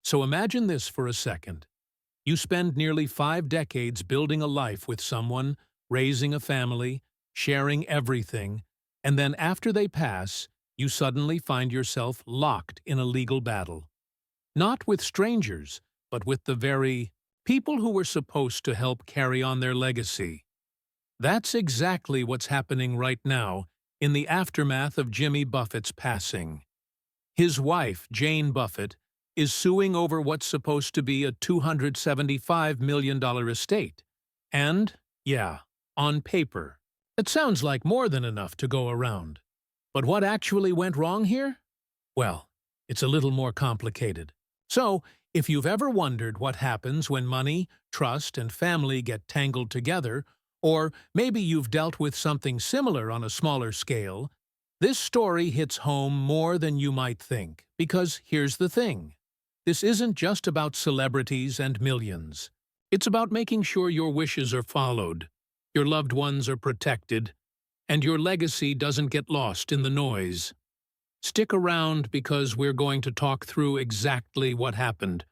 So imagine this for a second. You spend nearly 5 decades building a life with someone, raising a family, sharing everything, and then after they pass, you suddenly find yourself locked in a legal battle. Not with strangers, but with the very people who were supposed to help carry on their legacy. That's exactly what's happening right now in the aftermath of Jimmy Buffett's passing. His wife, Jane Buffett, is suing over what's supposed to be a $275 million estate. And, yeah, on paper, it sounds like more than enough to go around. But what actually went wrong here? Well, it's a little more complicated. So, if you've ever wondered what happens when money, trust, and family get tangled together, or maybe you've dealt with something similar on a smaller scale, this story hits home more than you might think, because here's the thing. This isn't just about celebrities and millions. It's about making sure your wishes are followed, your loved ones are protected, and your legacy doesn't get lost in the noise. Stick around because we're going to talk through exactly what happened,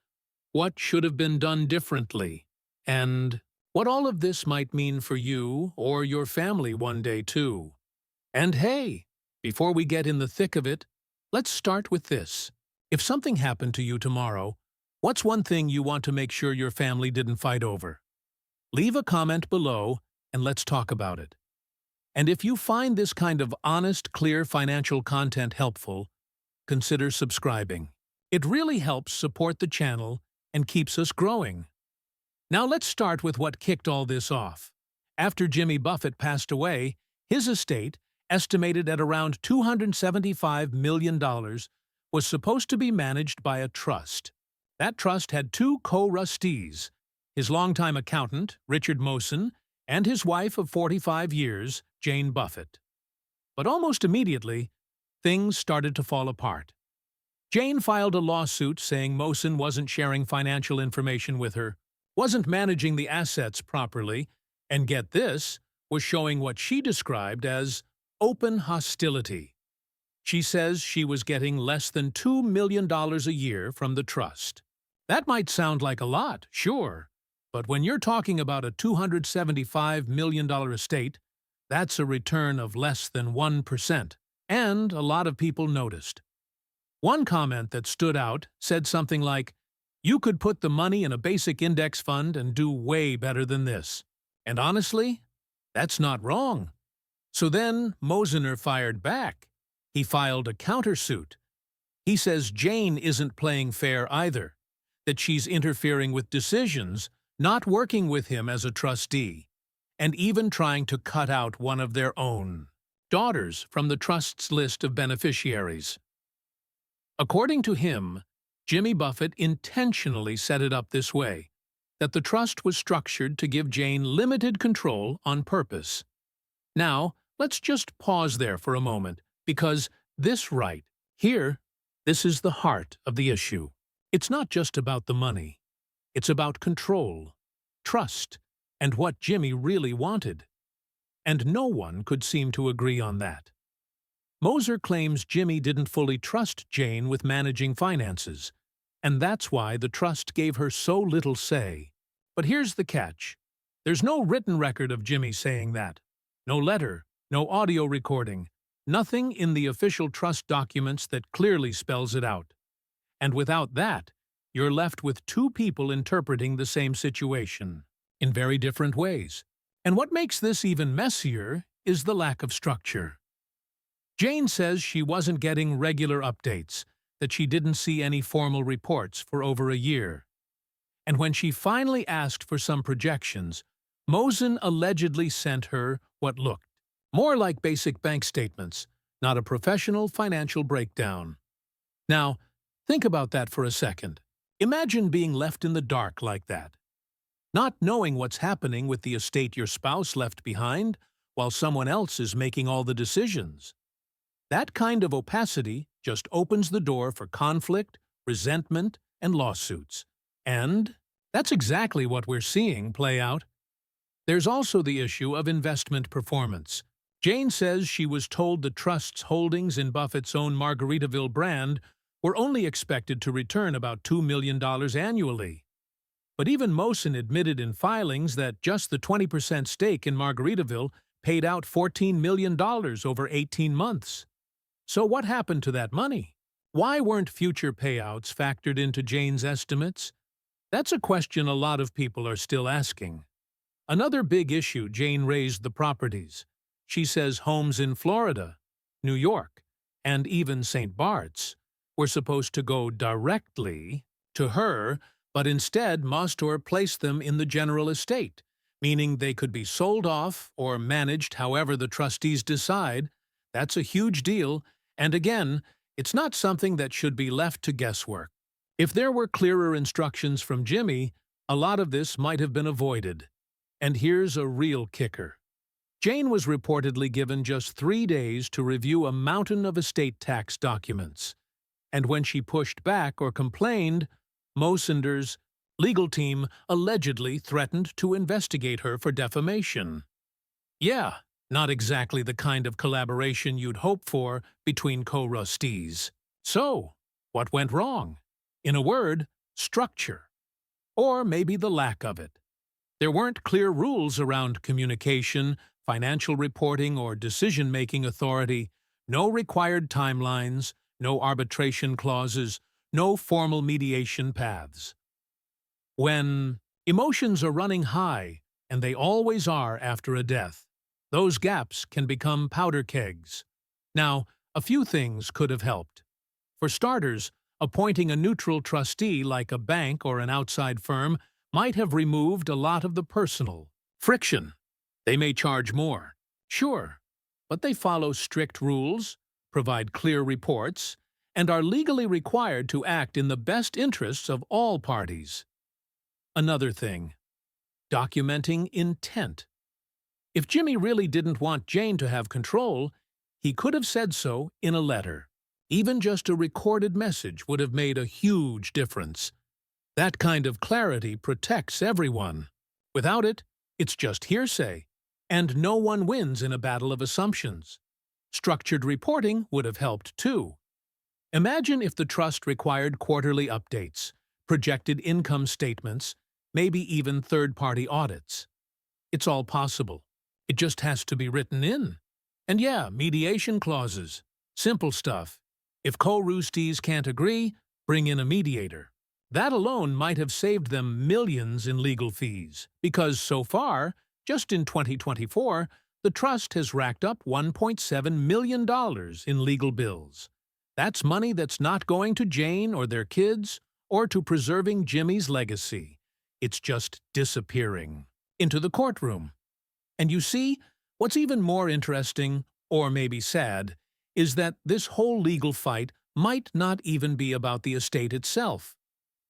what should have been done differently, and what all of this might mean for you or your family one day too. And hey, before we get in the thick of it, let's start with this. If something happened to you tomorrow, what's one thing you want to make sure your family didn't fight over? Leave a comment below and let's talk about it. And if you find this kind of honest, clear financial content helpful, consider subscribing. It really helps support the channel and keeps us growing. Now let's start with what kicked all this off. After Jimmy Buffett passed away, his estate, estimated at around $275 million, was supposed to be managed by a trust. That trust had two co-trustees, his longtime accountant, Richard Mosen, and his wife of 45 years, Jane Buffett. But almost immediately, things started to fall apart. Jane filed a lawsuit saying Mosen wasn't sharing financial information with her, wasn't managing the assets properly, and get this, was showing what she described as open hostility. She says she was getting less than $2 million a year from the trust. That might sound like a lot, sure, but when you're talking about a $275 million estate, that's a return of less than 1%, and a lot of people noticed. One comment that stood out said something like, "You could put the money in a basic index fund and do way better than this." And honestly, that's not wrong. So then Mosener fired back. He filed a countersuit. He says Jane isn't playing fair either, that she's interfering with decisions, not working with him as a trustee, and even trying to cut out one of their own daughters from the trust's list of beneficiaries. According to him, Jimmy Buffett intentionally set it up this way, that the trust was structured to give Jane limited control on purpose. Now, let's just pause there for a moment, because this right here, this is the heart of the issue. It's not just about the money. It's about control, trust, and what Jimmy really wanted. And no one could seem to agree on that. Moser claims Jimmy didn't fully trust Jane with managing finances, and that's why the trust gave her so little say. But here's the catch. There's no written record of Jimmy saying that. No letter, no audio recording, nothing in the official trust documents that clearly spells it out. And without that, you're left with two people interpreting the same situation in very different ways. And what makes this even messier is the lack of structure. Jane says she wasn't getting regular updates, that she didn't see any formal reports for over a year. And when she finally asked for some projections, Mosen allegedly sent her what looked more like basic bank statements, not a professional financial breakdown. Now, think about that for a second. Imagine being left in the dark like that. Not knowing what's happening with the estate your spouse left behind, while someone else is making all the decisions. That kind of opacity just opens the door for conflict, resentment, and lawsuits. And that's exactly what we're seeing play out. There's also the issue of investment performance. Jane says she was told the trust's holdings in Buffett's own Margaritaville brand were only expected to return about $2 million annually. But even Mosen admitted in filings that just the 20% stake in Margaritaville paid out $14 million over 18 months. So what happened to that money? Why weren't future payouts factored into Jane's estimates? That's a question a lot of people are still asking. Another big issue Jane raised: the properties. She says homes in Florida, New York, and even St. Bart's were supposed to go directly to her, but instead Mostor placed them in the general estate, meaning they could be sold off or managed however the trustees decide. That's a huge deal, and again, it's not something that should be left to guesswork. If there were clearer instructions from Jimmy, a lot of this might have been avoided. And here's a real kicker. Jane was reportedly given just 3 days to review a mountain of estate tax documents. And when she pushed back or complained, Mosender's legal team allegedly threatened to investigate her for defamation. Yeah, not exactly the kind of collaboration you'd hope for between co-trustees. So, what went wrong? In a word, structure. Or maybe the lack of it. There weren't clear rules around communication, financial reporting, or decision-making authority, no required timelines, no arbitration clauses, no formal mediation paths. When emotions are running high, and they always are after a death, those gaps can become powder kegs. Now, a few things could have helped. For starters, appointing a neutral trustee like a bank or an outside firm might have removed a lot of the personal friction. They may charge more, sure, but they follow strict rules, provide clear reports, and are legally required to act in the best interests of all parties. Another thing, documenting intent. If Jimmy really didn't want Jane to have control, he could have said so in a letter. Even just a recorded message would have made a huge difference. That kind of clarity protects everyone. Without it, it's just hearsay, and no one wins in a battle of assumptions. Structured reporting would have helped too. Imagine if the trust required quarterly updates, projected income statements, maybe even third-party audits. It's all possible. It just has to be written in. And yeah, mediation clauses. Simple stuff. If co-trustees can't agree, bring in a mediator. That alone might have saved them millions in legal fees, because so far, just in 2024, the trust has racked up $1.7 million in legal bills. That's money that's not going to Jane or their kids, or to preserving Jimmy's legacy. It's just disappearing into the courtroom. And you see, what's even more interesting, or maybe sad, is that this whole legal fight might not even be about the estate itself.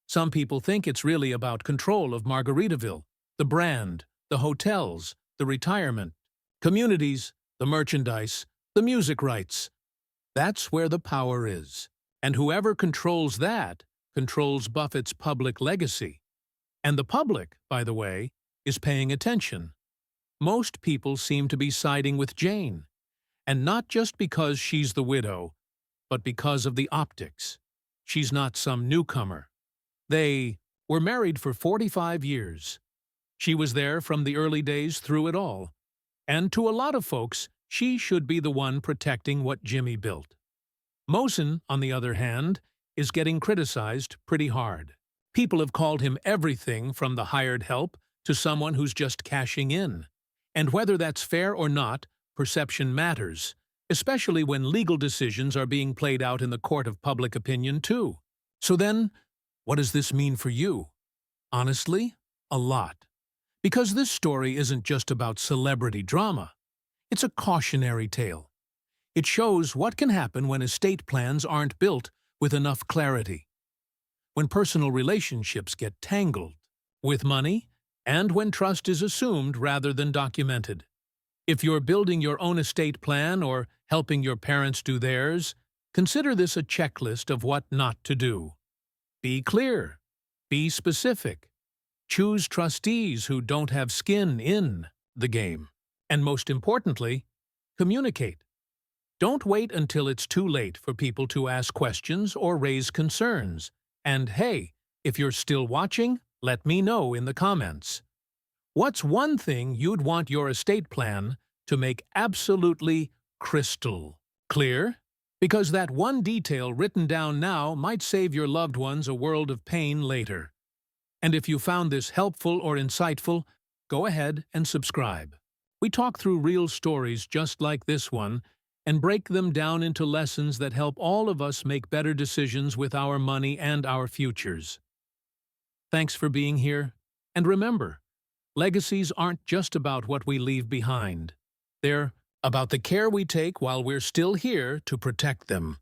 Some people think it's really about control of Margaritaville, the brand, the hotels, the retirement, communities, the merchandise, the music rights. That's where the power is. And whoever controls that controls Buffett's public legacy. And the public, by the way, is paying attention. Most people seem to be siding with Jane. And not just because she's the widow, but because of the optics. She's not some newcomer. They were married for 45 years. She was there from the early days through it all. And to a lot of folks, she should be the one protecting what Jimmy built. Mosen, on the other hand, is getting criticized pretty hard. People have called him everything from the hired help to someone who's just cashing in. And whether that's fair or not, perception matters, especially when legal decisions are being played out in the court of public opinion too. So then, what does this mean for you? Honestly, a lot. Because this story isn't just about celebrity drama. It's a cautionary tale. It shows what can happen when estate plans aren't built with enough clarity, when personal relationships get tangled with money, and when trust is assumed rather than documented. If you're building your own estate plan or helping your parents do theirs, consider this a checklist of what not to do. Be clear. Be specific. Choose trustees who don't have skin in the game. And most importantly, communicate. Don't wait until it's too late for people to ask questions or raise concerns. And hey, if you're still watching, let me know in the comments. What's one thing you'd want your estate plan to make absolutely crystal clear? Because that one detail written down now might save your loved ones a world of pain later. And if you found this helpful or insightful, go ahead and subscribe. We talk through real stories just like this one and break them down into lessons that help all of us make better decisions with our money and our futures. Thanks for being here. And remember, legacies aren't just about what we leave behind. They're about the care we take while we're still here to protect them.